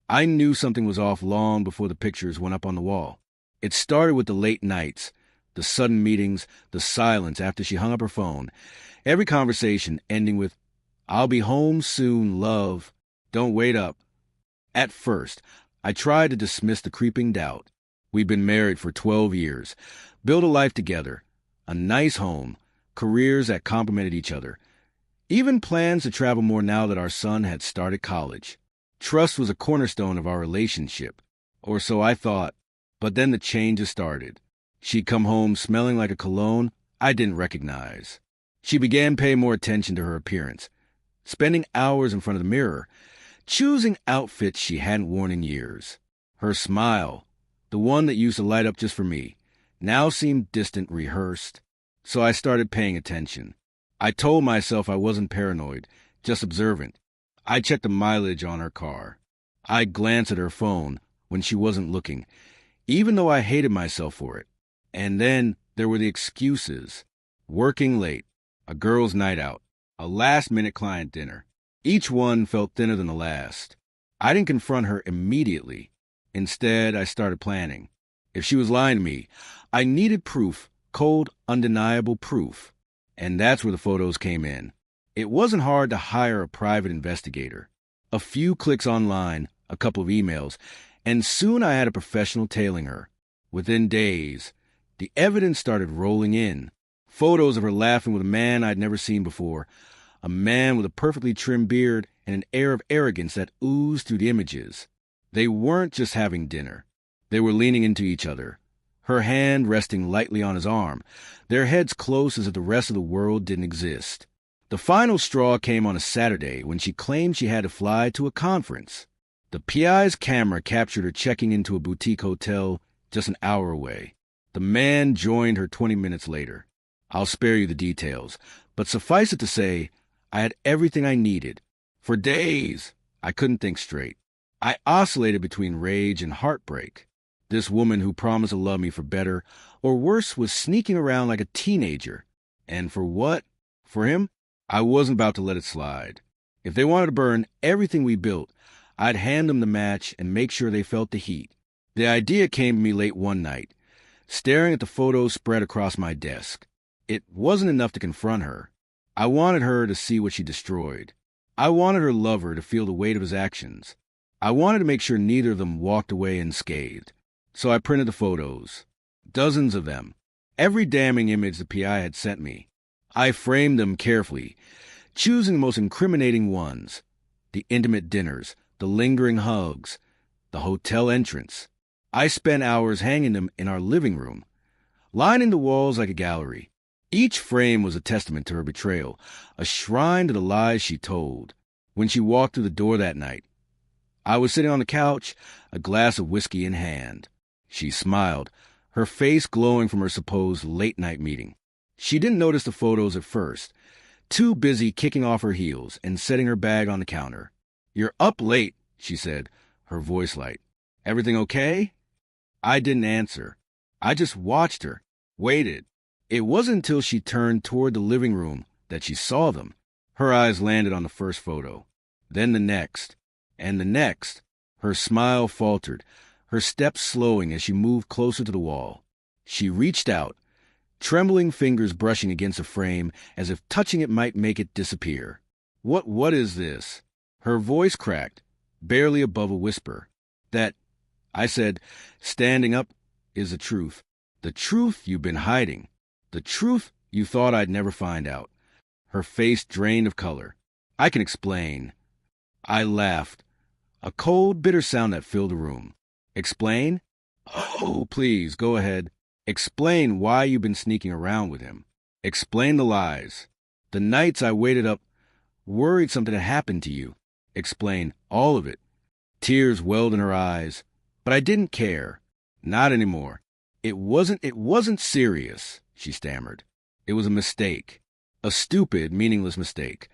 I knew something was off long before the pictures went up on the wall. It started with the late nights, the sudden meetings, the silence after she hung up her phone. Every conversation ending with, "I'll be home soon, love. Don't wait up." At first, I tried to dismiss the creeping doubt. We'd been married for 12 years, built a life together, a nice home, careers that complemented each other, even plans to travel more now that our son had started college. Trust was a cornerstone of our relationship, or so I thought, but then the changes started. She'd come home smelling like a cologne I didn't recognize. She began paying more attention to her appearance, spending hours in front of the mirror, choosing outfits she hadn't worn in years. Her smile, the one that used to light up just for me, now seemed distant, rehearsed. So I started paying attention. I told myself I wasn't paranoid, just observant. I checked the mileage on her car. I glanced at her phone when she wasn't looking, even though I hated myself for it. And then there were the excuses. Working late, a girls' night out, a last-minute client dinner. Each one felt thinner than the last. I didn't confront her immediately. Instead, I started planning. If she was lying to me, I needed proof, cold, undeniable proof. And that's where the photos came in. It wasn't hard to hire a private investigator. A few clicks online, a couple of emails, and soon I had a professional tailing her. Within days, the evidence started rolling in. Photos of her laughing with a man I'd never seen before, a man with a perfectly trimmed beard and an air of arrogance that oozed through the images. They weren't just having dinner. They were leaning into each other, her hand resting lightly on his arm, their heads close as if the rest of the world didn't exist. The final straw came on a Saturday when she claimed she had to fly to a conference. The PI's camera captured her checking into a boutique hotel just an hour away. The man joined her 20 minutes later. I'll spare you the details, but suffice it to say, I had everything I needed. For days, I couldn't think straight. I oscillated between rage and heartbreak. This woman who promised to love me for better or worse was sneaking around like a teenager. And for what? For him? I wasn't about to let it slide. If they wanted to burn everything we built, I'd hand them the match and make sure they felt the heat. The idea came to me late one night, staring at the photos spread across my desk. It wasn't enough to confront her. I wanted her to see what she destroyed. I wanted her lover to feel the weight of his actions. I wanted to make sure neither of them walked away unscathed. So I printed the photos. Dozens of them. Every damning image the PI had sent me. I framed them carefully, choosing the most incriminating ones. The intimate dinners, the lingering hugs, the hotel entrance. I spent hours hanging them in our living room, lining the walls like a gallery. Each frame was a testament to her betrayal, a shrine to the lies she told. When she walked through the door that night, I was sitting on the couch, a glass of whiskey in hand. She smiled, her face glowing from her supposed late-night meeting. She didn't notice the photos at first, too busy kicking off her heels and setting her bag on the counter. "You're up late," she said, her voice light. "Everything okay?" I didn't answer. I just watched her, waited. It wasn't until she turned toward the living room that she saw them. Her eyes landed on the first photo, then the next, and the next. Her smile faltered, her steps slowing as she moved closer to the wall. She reached out, trembling fingers brushing against a frame as if touching it might make it disappear. What is this?" Her voice cracked, barely above a whisper. "That," I said, standing up, "is the truth. The truth you've been hiding. The truth you thought I'd never find out." Her face drained of color. "I can explain." I laughed, a cold, bitter sound that filled the room. "Explain?" "Oh, please, go ahead. Explain why you've been sneaking around with him. Explain the lies. The nights I waited up, worried something had happened to you. Explain all of it." Tears welled in her eyes, but I didn't care. Not anymore. It wasn't serious," she stammered. "It was a mistake. A stupid, meaningless mistake."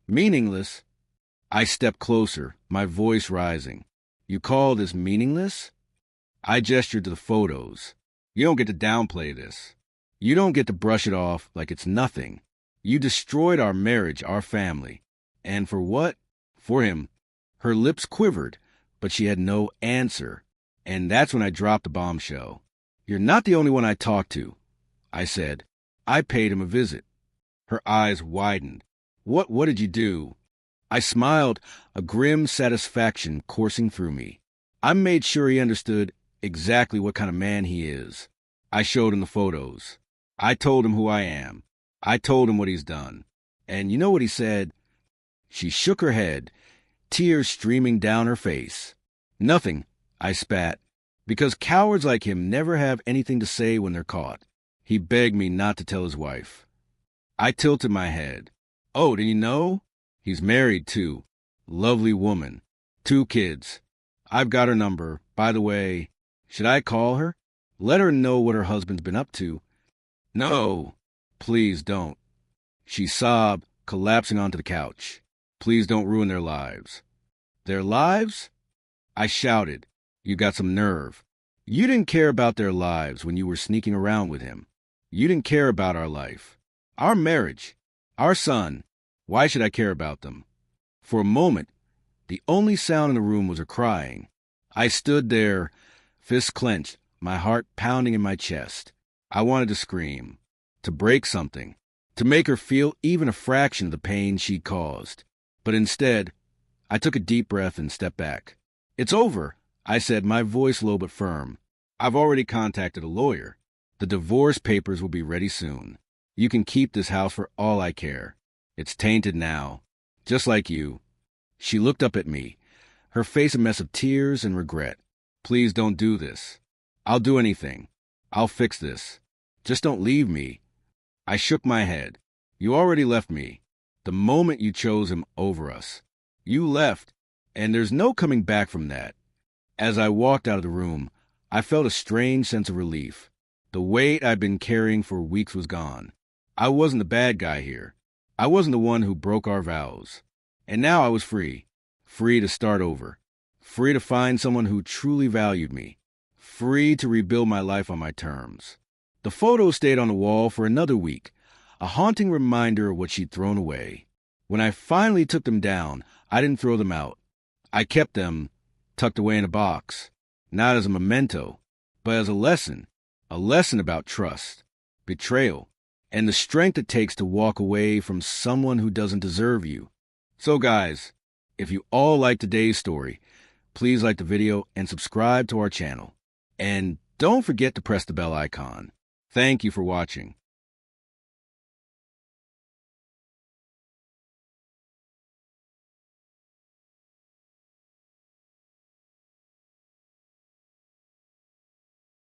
"Meaningless?" I stepped closer, my voice rising. "You call this meaningless?" I gestured to the photos. "You don't get to downplay this. You don't get to brush it off like it's nothing. You destroyed our marriage, our family. And for what? For him." Her lips quivered, but she had no answer. And that's when I dropped the bombshell. "You're not the only one I talked to," I said. "I paid him a visit." Her eyes widened. What did you do?" I smiled, a grim satisfaction coursing through me. I made sure he understood exactly what kind of man he is. I showed him the photos. I told him who I am. I told him what he's done. And you know what he said? She shook her head, tears streaming down her face. "Nothing," I spat, "because cowards like him never have anything to say when they're caught." He begged me not to tell his wife. I tilted my head. "Oh, didn't you know? He's married, too. Lovely woman. 2 kids. I've got her number. By the way, should I call her? Let her know what her husband's been up to." "No, please don't." She sobbed, collapsing onto the couch. "Please don't ruin their lives." "Their lives?" I shouted. "You got some nerve. You didn't care about their lives when you were sneaking around with him. You didn't care about our life. Our marriage. Our son. Why should I care about them?" For a moment, the only sound in the room was her crying. I stood there, fists clenched, my heart pounding in my chest. I wanted to scream, to break something, to make her feel even a fraction of the pain she'd caused. But instead, I took a deep breath and stepped back. "It's over," I said, my voice low but firm. "I've already contacted a lawyer. The divorce papers will be ready soon. You can keep this house for all I care. It's tainted now, just like you." She looked up at me, her face a mess of tears and regret. "Please don't do this. I'll do anything. I'll fix this. Just don't leave me." I shook my head. "You already left me, the moment you chose him over us. You left, and there's no coming back from that." As I walked out of the room, I felt a strange sense of relief. The weight I'd been carrying for weeks was gone. I wasn't the bad guy here. I wasn't the one who broke our vows. And now I was free. Free to start over. Free to find someone who truly valued me. Free to rebuild my life on my terms. The photos stayed on the wall for another week, a haunting reminder of what she'd thrown away. When I finally took them down, I didn't throw them out. I kept them tucked away in a box, not as a memento, but as a lesson about trust, betrayal, and the strength it takes to walk away from someone who doesn't deserve you. So guys, if you all liked today's story, please like the video and subscribe to our channel. And don't forget to press the bell icon. Thank you for watching.